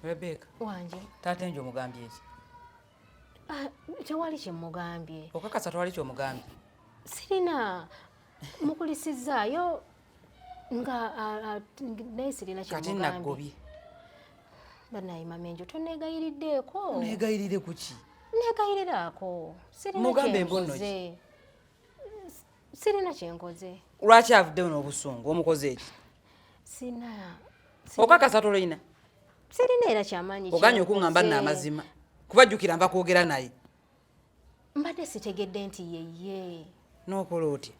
Rebecca. Wanje. Taata njo mugambye eki. Tewali kye mugambye. Okakasa twali kyo mugambye. Sirina mukulisizaayo nga naye sirina kye mugambye. Kati nagobye. Banaye mamenjo tonneegayiriddeeko. Neegayirire ku ki? Neegayiriraako. Mugambe mbono ki? Sirina kye nkoze. Lwaki avuddewo n'obusungu omukoze eki? Sina. Okakasa tolina? Sirina era kyamaanyi kye. Oganye okuŋŋamba n'amazima. Kubajjukira mba kwogera naye. Mbadde sitegedde nti yeye. N'okola otya?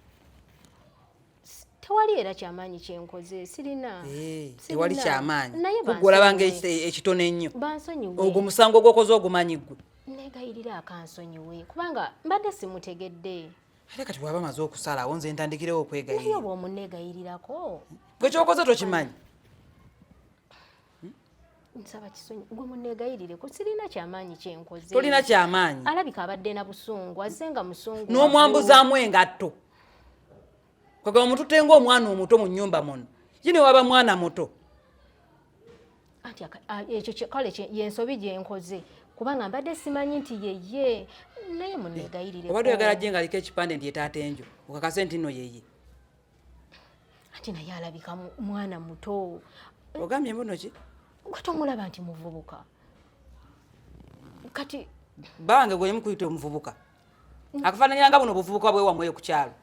Tewali era kyamaanyi kye nkoze. Sirina. Tewali kyamaanyi. Kugolabanga ekitono ennyo. Bansonyiwe. Ogwo musango gw'okoze ogumanyi ggwe. Neegayirira akansonyiwe kubanga mbadde simutegedde. Ate kati bw'aba amaze okusalawo nze ntandikirewo okwegayirira. Naye oba omunneegayirirako. Gwe kyokoze tokimanyi? Nsaba kisonyi gwe munneegayirireko sirina kyamaanyi kye nkoze. Tolina kyamaanyi. Alabika abadde na busungu azze nga musungu. N'omwambuzaamu engatto. Kwagala omututte ng'omwana omuto mu nnyumba muno. Yine waba mwana muto. Anti ekyo kale yensobi gye nkoze kubanga mbadde simanyi nti yeye naye munneegayirireko. Obadde oyagala gye ng'aliko ekipande nti ye taata enjo okakase nti nno yeye. Ati naye alabika mwana muto. Ogambye mbuno ki? Gwe tomulaba nti muvubuka. Kati bange gwe mukuyita omuvubuka. Akafaananyira nga buno obuvubuka bwe wamwe ku kyalo.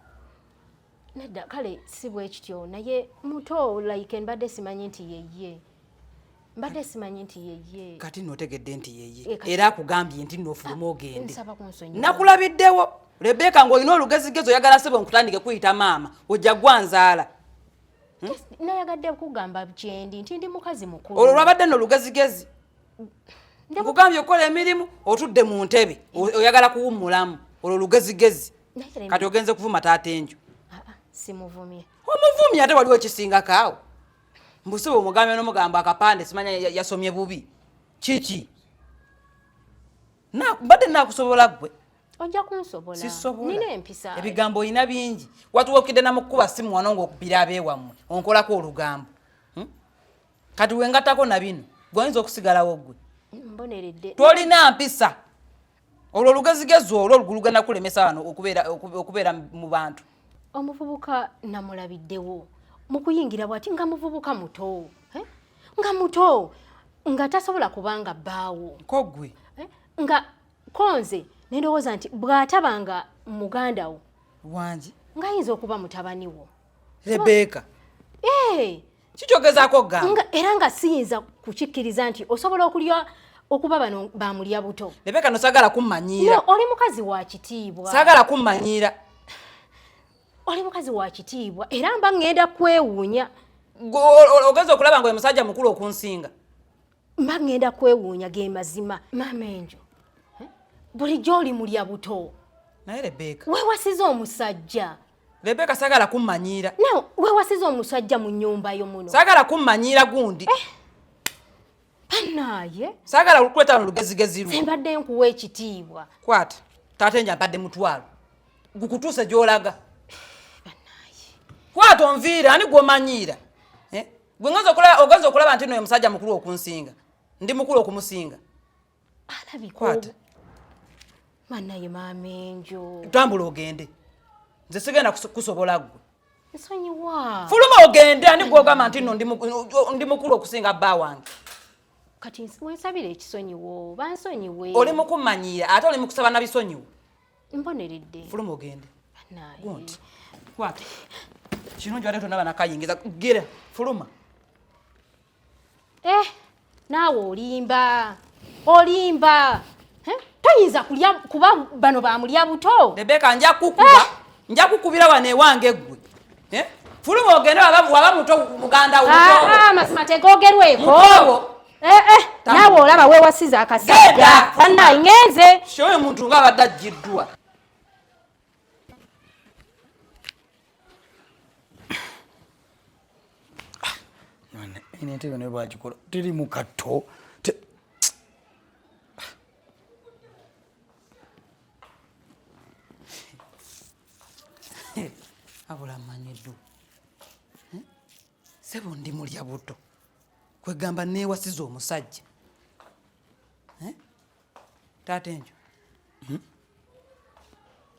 Nedda kale si bwe kityo naye muto like mbadde simanyi nti yeye. Mbadde simanyi nti yeye. Kati n'otegedde nti yeye. Era akugambye nti n'ofuluma ogende. Nsaba kunsonyiwa. Nakulabiddewo. Rebecca ng'olina olugezigezo oyagala sebo nkutandike kuyita maama. Ojja gwanzaala. Nayagadde kugamba kyendi nti ndi mukazi mukulu. Olwo lwabadde n'olugezigezi. Nkugambye okola emirimu otudde mu ntebe oyagala kuwummulamu. Olwo lugezigezi. Kati ogenze kuvuma taata enjo. Simuvumye. Omuvumye ate waliwo ekisingako awo. Mbusibe omugambye n'omugamba akapande simanya yasomye bubi. Kiki? Mbadde naakusobola ggwe. Ojja kunsobola. Sisobola. Nina empisa. Ebigambo oyina bingi. Watuwokidde na mukuba simu wano ng'okupira abeewammwe. Onkolako olugambo. Kati wengatako na bino. Gwoyinza okusigalawo ggwe. Mboneredde. Tolina mpisa. Olwo olugezigezi olwo lugenda kulemesa wano okubeera mu bantu. Omuvubuka namulabiddewo. Mukuyingira bwati nga muvubuka muto. Nga muto. Nga tasobola kubanga bbaawo. Kogwe. Nga konze. Nendowooza nti bw'atabanga muganda wo wangi ng'ayinza okuba mutabani wo. Rebecca. Kikyogezaako gamba. Era nga siyinza kukikkiriza nti osobola okuba bano bamulya buto. Rebecca no saagala kummanyiira. No, oli mukazi wa kitiibwa. Saagala kummanyiira. Oli mukazi wa kitiibwa era mba ngenda kwewuunya. Ogeza okulaba nga omusajja mukulu okunsinga. Mba ngenda kwewuunya ge mazima. Maama enjo. Bulijjo oli mulya buto. Naye Rebecca. Weewasiza omusajja. Rebecca saagala kummanyiira. No, weewasiza omusajja mu nnyumba yo muno. Saagala kummanyiira gundi. Bannaaye. Saagala okukweta olugezigezi lwo. Mbadde nkuwa ekitiibwa. Kwata. Taata enjo abadde mutwalo. Gukutuuse gy'olaga. Bannaaye. Kwata onviira ani gw'omanyiira. Gwe ogenza okulaba nti no omusajja mukulu okunsinga. Ndi mukulu okumusinga. Alabika. Kwata. Mannaye maama enjo. Tambula ogende. Nze sigenda kusobola ggwe. Nsonyiwa. Fuluma ogende ani gw'ogamba nti no ndi mukulu okusinga bba wange. Kati wensabira ekisonyiwo. Bansonyiwe. Oli mu kummanyiira ate oli mu kusaba na bisonyiwo. Mboneredde. Fuluma ogende. Bannaye. Gonti. Kwata. Kino njo ate tonaba nakayingiza. Gira. Fuluma. Naawe olimba. Olimba. Toyinza kulya kuba bano bamulya buto. Rebecca nja kukubira wane wange ggwe. Fuluma ogende waba muto muganda wo. Masima tegogerweko. Naawe olaba weewasiza akasajja. Bannaye ngenze. Shoyo muntu nga abadde ajjiddwa. Ine ntebe ne bwagikola teri mu katto. Abula manyiddwa. Sebo ndi mulya buto. Kwegamba neewasiza omusajja. Taata enjo.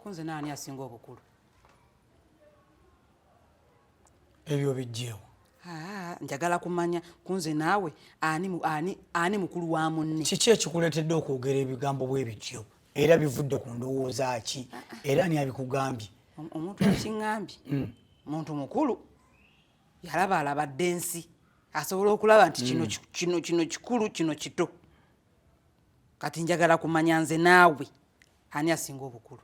Kunze naani asinga obukulu? Ebyo bijjeewo. Njagala kumanya kunze naawe ani mukulu wa munne. Kiki ekikuleetedde okwogera ebigambo bwe bityo era bivudde ku ndowooza ki era ani abikugambye? Omuntu akiŋŋambye muntu mukulu alabadde ensi asobola okulaba nti kino kikulu kino kito. Kati njagala kumanya nze naawe ani asinga obukulu.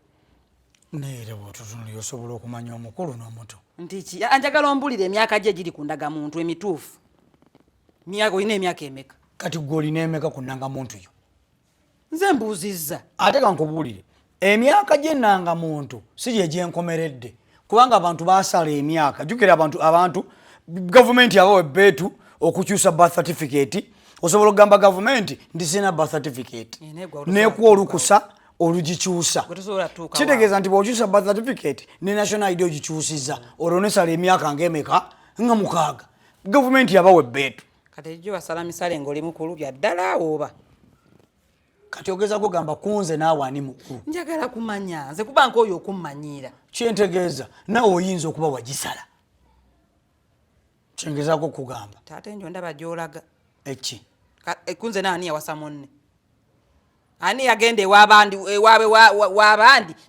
Neera bw'otutunulira osobola okumanya omukulu n'omuto. Nti ki? Njagala ombulire emyaka gye giri ku ndagamuntu emituufu. Olina emyaka emeka? Kati gwe olina emeka ku nnangamuntu yo? Nze mbuuzizza. Ate ka nkubuulire emyaka gy'ennangamuntu si gye gyenkomeredde kubanga abantu baasala emyaka. Jjukira abantu gavumenti yabawa ebbeetu okukyusa birth certificate. Osobola okugamba gavumenti ndi sina birth certificate neekuwa olukusa olugikyusa. Kitegeeza nti bw'okyusa birth certificate ne national ID ogikyusizza olwo nesala emyaka ng'emeka nga 6. Gavumenti yabawa ebbeetu. Kati ejjo basala misale ng'oli mukulu bya ddala oba? Kati ogeza kugamba kunze naawe ani mukulu? Njagala kumanya nze kubanka oyo okummanyiira. Kyentegeeza naawe oyinza okuba wagisala. Kyengezaako kugamba. Taata enjo ndaba gy'olaga. Eki? Kunze naani yawasa munne? Ani yagenda w'abandi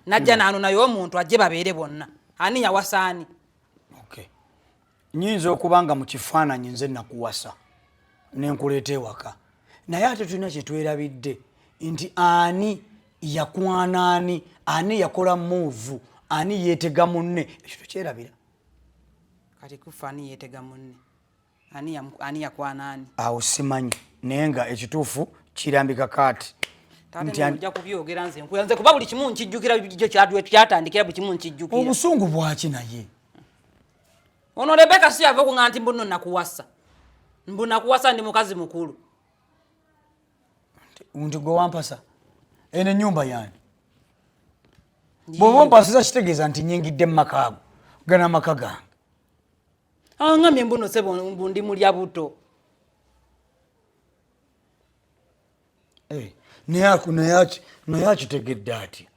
najja naano naye omuntu ajje babeere bonna. Ani yawasa ani? Okay. Nyinza okuba nga mu kifaananyi nze nakuwasa nenkuleeta ewaka naye ate tulina kye twerabidde nti ani yakwana ani yakola muuvu ani yeetega munne ekyo tukyerabira. Kati kufa ani yeetega munne ani yakwana ani? Awo simanyi naye nga ekituufu kirambika kaati. Ojja kubyogera nze kuba buli kimu nkijjukira kyatandikira buli kimu nkijjukira. Obusungu bwaki naye? Ono Rebecca si yava kuŋŋamba nti mbuno nakuwasa. Mbu nakuwasa ndi mukazi mukulu. Nti gwe wampasa eno ennyumba yange. Bw'oba ompasiza kitegeeza nti nnyingidde mu maka ago gana amaka gange. Aŋŋambye mbuno sebo mbu ndi mulya buto. Naye akitegedde ati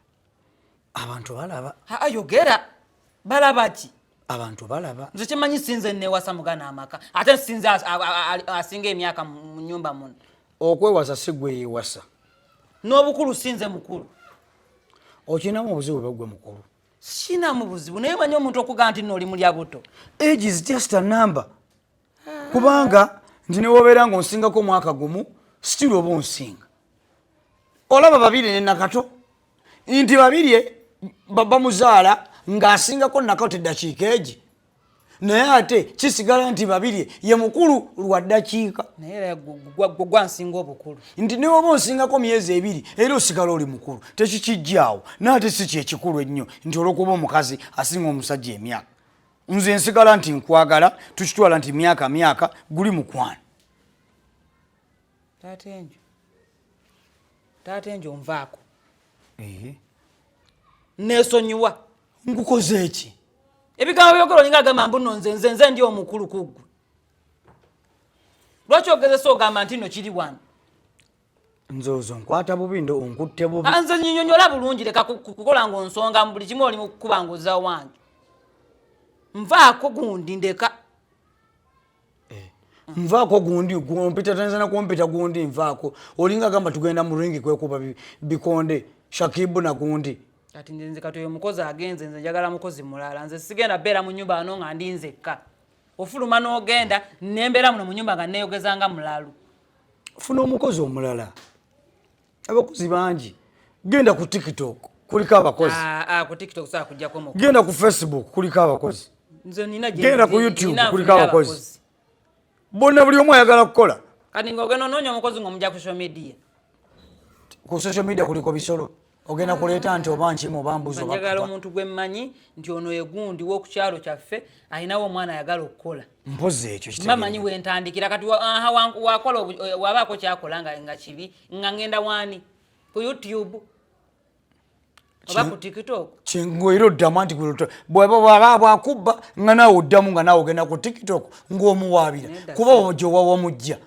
abantu balaba. Ayogera balaba ki? Abantu balaba. Nze kimanyi sinze nneewasa mugana amaka ate sinze asinga emyaka mu nnyumba muno. Okwewasa si gwe yeewasa. N'obukulu sinze mukulu. Okinamu obuzibu bwe gwe mukulu? Sinamu buzibu naye manyi omuntu okugamba nti nno oli mulya buto. Age is just a number. Kubanga nti newobeera ng'onsingako mwaka gumu still oba onsinga. Olaba babiri ne Nakato nti babiri bamuzaala ng'asingako Nakato eddakiika egi naye ate kisigala nti babiri ye mukulu lwa ddakiika. Naye gwansinga obukulu. Nti ne oba onsingako myezi 2 era osigala oli mukulu tekikijjaawo naate si kyekikulu ennyo nti olwokuba omukazi asinga omusajja emyaka. Nze nsigala nti nkwagala tukitwala nti myaka guli mukwano. Taata enjo nvaako. Neesonyiwa. Nkukoze eki? Ebigambo byogolo olinga agamba mbuno nze ndi omukulu ku ggwe. Lwaki ogezesa ogamba nti nno kiri wano? Nzozo nkwata bubi ndo onkutte bubi. Nze nnyonnyola bulungi leka kukola ng'onsonga mu buli kimu oli mu kukuba ng'ozza wange. Nvaako gundi ndeka. Nvaako gundi kumpita tanzana kumpita gundi nvaako. Olinga agamba tugenda mu ringi kwekuba bikonde Shakibu na gundi. Kati nze katoyo omukozi agenze nze njagala mukozi mulala. Nze sigenda beera mu nnyumba ano nga ndi nzekka. Ofuluma n'ogenda nembeera muno mu nnyumba nga neeyogeza nga mulalu. Funa omukozi omulala. Abakozi bangi. Genda ku TikTok kuliko abakozi. Ku TikTok saa kujjako omukozi. Genda ku Facebook kuliko abakozi. Nze nina genda ku YouTube kuliko abakozi. Bonna buli omu ayagala kukola. Kati ng'ogenda onoonya omukozi ng'omujja ku social media. Ku social media kuliko bisolo. Ogenda kuleeta nti oba nkimu oba mbuzi oba. Njagala omuntu gwe mmanyi nti ono ye gundi w'oku kyalo kyaffe ayinawo omwana ayagala okukola. Mpozi ekyo kitegeeza. Mmanyi wentandikira kati wakola wabaako kyakola nga kibi nga ngenda wani ku YouTube oba ku TikTok. Kingwero oddamu nti bw'akubba nga naawe oddamu nga naawe ogenda ku TikTok ng'omuwaabira kuba ogyo wawamujja.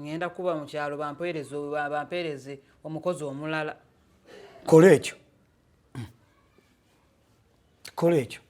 ngenda kuba mu kyalo bampeereze omukozi omulala. Kola ekyo.